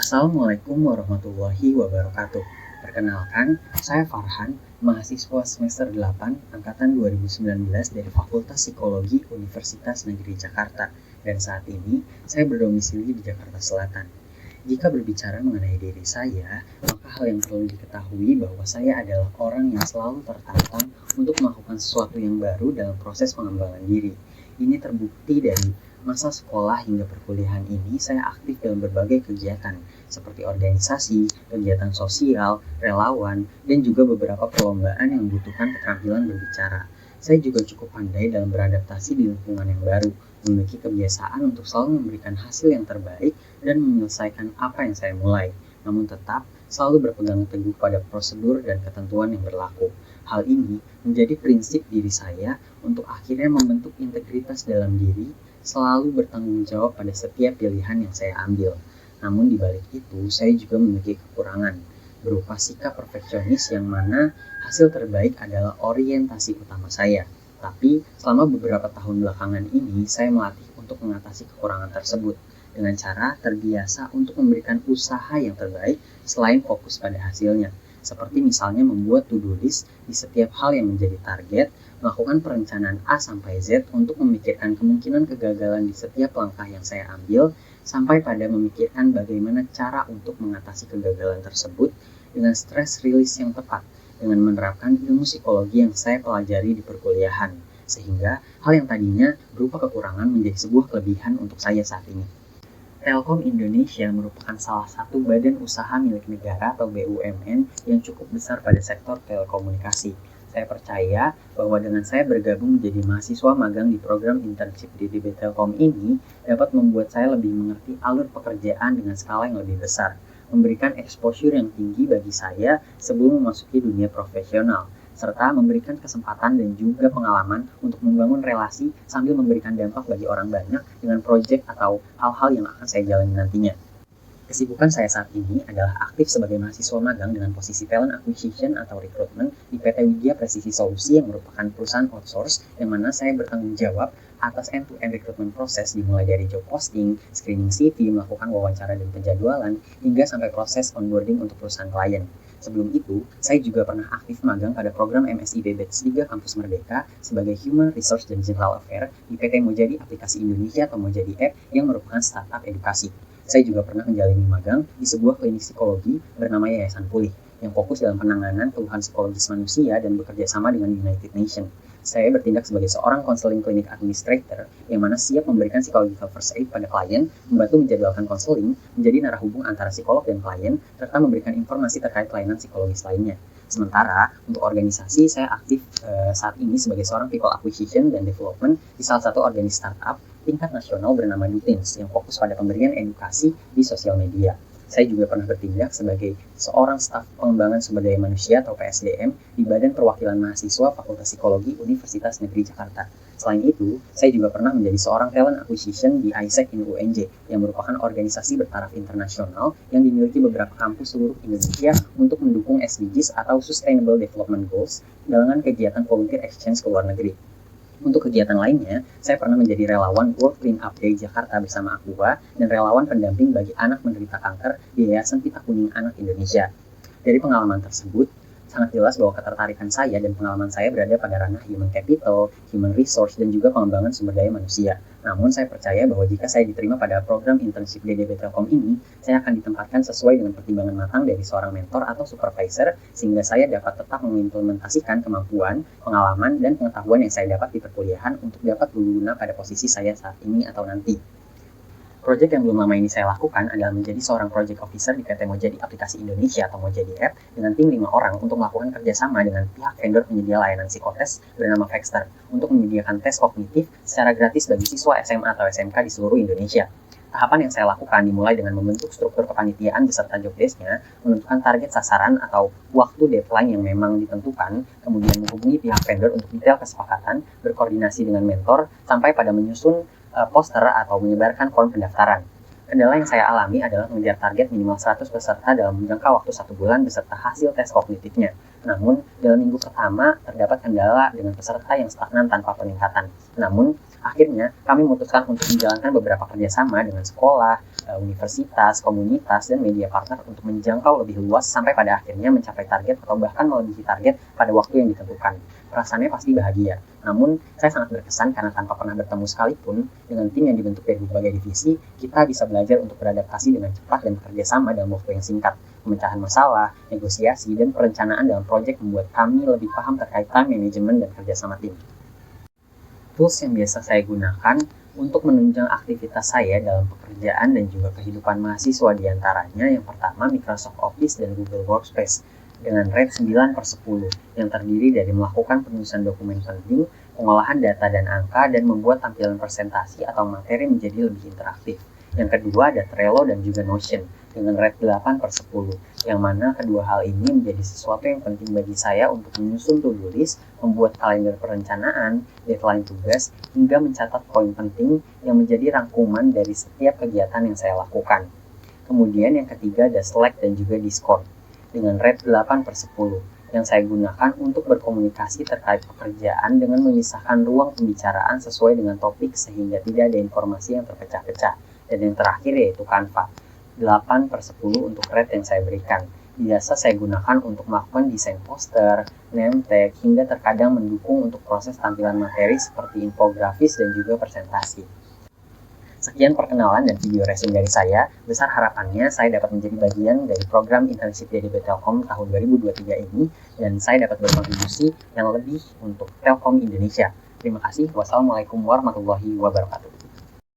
Assalamualaikum warahmatullahi wabarakatuh. Perkenalkan, saya Farhan, mahasiswa semester 8 angkatan 2019 dari Fakultas Psikologi Universitas Negeri Jakarta, dan saat ini saya berdomisili di Jakarta Selatan. Jika berbicara mengenai diri saya, maka hal yang perlu diketahui bahwa saya adalah orang yang selalu tertantang untuk melakukan sesuatu yang baru dalam proses pengembangan diri. Ini terbukti dari masa sekolah hingga perkuliahan ini saya aktif dalam berbagai kegiatan seperti organisasi, kegiatan sosial, relawan, dan juga beberapa perlombaan yang membutuhkan keterampilan berbicara. Saya juga cukup pandai dalam beradaptasi di lingkungan yang baru, memiliki kebiasaan untuk selalu memberikan hasil yang terbaik dan menyelesaikan apa yang saya mulai, namun tetap selalu berpegang teguh pada prosedur dan ketentuan yang berlaku. Hal ini menjadi prinsip diri saya untuk akhirnya membentuk integritas dalam diri, selalu bertanggung jawab pada setiap pilihan yang saya ambil. Namun di balik itu, saya juga memiliki kekurangan, berupa sikap perfeksionis yang mana hasil terbaik adalah orientasi utama saya. Tapi selama beberapa tahun belakangan ini, saya melatih untuk mengatasi kekurangan tersebut dengan cara terbiasa untuk memberikan usaha yang terbaik selain fokus pada hasilnya. Seperti misalnya membuat to-do list di setiap hal yang menjadi target, melakukan perencanaan A sampai Z untuk memikirkan kemungkinan kegagalan di setiap langkah yang saya ambil, sampai pada memikirkan bagaimana cara untuk mengatasi kegagalan tersebut dengan stress release yang tepat, dengan menerapkan ilmu psikologi yang saya pelajari di perkuliahan, sehingga hal yang tadinya berupa kekurangan menjadi sebuah kelebihan untuk saya saat ini. Telkom Indonesia merupakan salah satu badan usaha milik negara atau BUMN yang cukup besar pada sektor telekomunikasi. Saya percaya bahwa dengan saya bergabung menjadi mahasiswa magang di program internship di DB Telkom ini dapat membuat saya lebih mengerti alur pekerjaan dengan skala yang lebih besar, memberikan exposure yang tinggi bagi saya sebelum memasuki dunia profesional, serta memberikan kesempatan dan juga pengalaman untuk membangun relasi sambil memberikan dampak bagi orang banyak dengan proyek atau hal-hal yang akan saya jalani nantinya. Kesibukan saya saat ini adalah aktif sebagai mahasiswa magang dengan posisi Talent Acquisition atau Recruitment di PT Widya Presisi Solusi yang merupakan perusahaan outsource yang mana saya bertanggung jawab atas end-to-end recruitment proses dimulai dari job posting, screening CV, melakukan wawancara dan penjadwalan, hingga sampai proses onboarding untuk perusahaan klien. Sebelum itu, saya juga pernah aktif magang pada program MSIB Batch 3 Kampus Merdeka sebagai Human Resource dan General Affair di PT Mojadi Aplikasi Indonesia atau Mojadi App yang merupakan startup edukasi. Saya juga pernah menjalani magang di sebuah klinik psikologi bernama Yayasan Pulih, yang fokus dalam penanganan keluhan psikologis manusia dan bekerja sama dengan United Nations. Saya bertindak sebagai seorang konseling klinik administrator yang mana siap memberikan psychological first aid pada klien, membantu menjadwalkan konseling, menjadi narah hubung antara psikolog dan klien, serta memberikan informasi terkait layanan psikologis lainnya. Sementara untuk organisasi, saya aktif saat ini sebagai seorang people acquisition dan development di salah satu organisasi startup tingkat nasional bernama Dutins yang fokus pada pemberian edukasi di sosial media. Saya juga pernah bertindak sebagai seorang staf pengembangan sumber daya manusia atau PSDM di Badan Perwakilan Mahasiswa Fakultas Psikologi Universitas Negeri Jakarta. Selain itu, saya juga pernah menjadi seorang talent acquisition di ISEC in UNJ yang merupakan organisasi bertaraf internasional yang dimiliki beberapa kampus seluruh Indonesia untuk mendukung SDGs atau Sustainable Development Goals dalam kegiatan volunteer exchange ke luar negeri. Untuk kegiatan lainnya, saya pernah menjadi relawan World Clean Up Day Jakarta bersama Aqua dan relawan pendamping bagi anak menderita kanker di Yayasan Pita Kuning Anak Indonesia. Dari pengalaman tersebut, sangat jelas bahwa ketertarikan saya dan pengalaman saya berada pada ranah human capital, human resource, dan juga pengembangan sumber daya manusia. Namun saya percaya bahwa jika saya diterima pada program internship di DB Telkom ini, saya akan ditempatkan sesuai dengan pertimbangan matang dari seorang mentor atau supervisor, sehingga saya dapat tetap mengimplementasikan kemampuan, pengalaman, dan pengetahuan yang saya dapat di perkuliahan untuk dapat berguna pada posisi saya saat ini atau nanti. Proyek yang belum lama ini saya lakukan adalah menjadi seorang project officer di PT Mojadi Aplikasi Indonesia atau Mojadi App dengan tim 5 orang untuk melakukan kerjasama dengan pihak vendor penyedia layanan psikotes bernama Vexter untuk menyediakan tes kognitif secara gratis bagi siswa SMA atau SMK di seluruh Indonesia. Tahapan yang saya lakukan dimulai dengan membentuk struktur kepanitiaan beserta job desk-nya, menentukan target sasaran atau waktu deadline yang memang ditentukan, kemudian menghubungi pihak vendor untuk detail kesepakatan, berkoordinasi dengan mentor, sampai pada menyusun poster atau menyebarkan form pendaftaran. Kendala yang saya alami adalah mengejar target minimal 100 peserta dalam jangka waktu 1 bulan beserta hasil tes kognitifnya. Namun, dalam minggu pertama terdapat kendala dengan peserta yang stagnan tanpa peningkatan. Namun, Akhirnya, kami memutuskan untuk menjalankan beberapa kerjasama dengan sekolah, universitas, komunitas, dan media partner untuk menjangkau lebih luas sampai pada akhirnya mencapai target atau bahkan melebihi target pada waktu yang ditentukan. Perasaannya pasti bahagia. Namun, saya sangat berkesan karena tanpa pernah bertemu sekalipun, dengan tim yang dibentuk dari berbagai divisi, kita bisa belajar untuk beradaptasi dengan cepat dan bekerja sama dalam waktu yang singkat. Pemecahan masalah, negosiasi, dan perencanaan dalam proyek membuat kami lebih paham terkait time management dan kerjasama tim. Tools yang biasa saya gunakan untuk menunjang aktivitas saya dalam pekerjaan dan juga kehidupan mahasiswa diantaranya yang pertama Microsoft Office dan Google Workspace dengan rate 9/10 yang terdiri dari melakukan penulisan dokumen penting, pengolahan data dan angka, dan membuat tampilan presentasi atau materi menjadi lebih interaktif. Yang kedua ada Trello dan juga Notion dengan rate 8/10, yang mana kedua hal ini menjadi sesuatu yang penting bagi saya untuk menyusun to-do list, membuat kalender perencanaan, deadline tugas, hingga mencatat poin penting yang menjadi rangkuman dari setiap kegiatan yang saya lakukan. Kemudian yang ketiga ada Slack dan juga Discord dengan rate 8/10 yang saya gunakan untuk berkomunikasi terkait pekerjaan dengan memisahkan ruang pembicaraan sesuai dengan topik sehingga tidak ada informasi yang terpecah-pecah. Dan yang terakhir yaitu Canva, 8/10 untuk rate yang saya berikan. Biasa saya gunakan untuk melakukan desain poster, name tag, hingga terkadang mendukung untuk proses tampilan materi seperti infografis dan juga presentasi. Sekian perkenalan dan video resume dari saya. Besar harapannya saya dapat menjadi bagian dari program internship di Telkom tahun 2023 ini, dan saya dapat berkontribusi yang lebih untuk Telkom Indonesia. Terima kasih. Wassalamualaikum warahmatullahi wabarakatuh.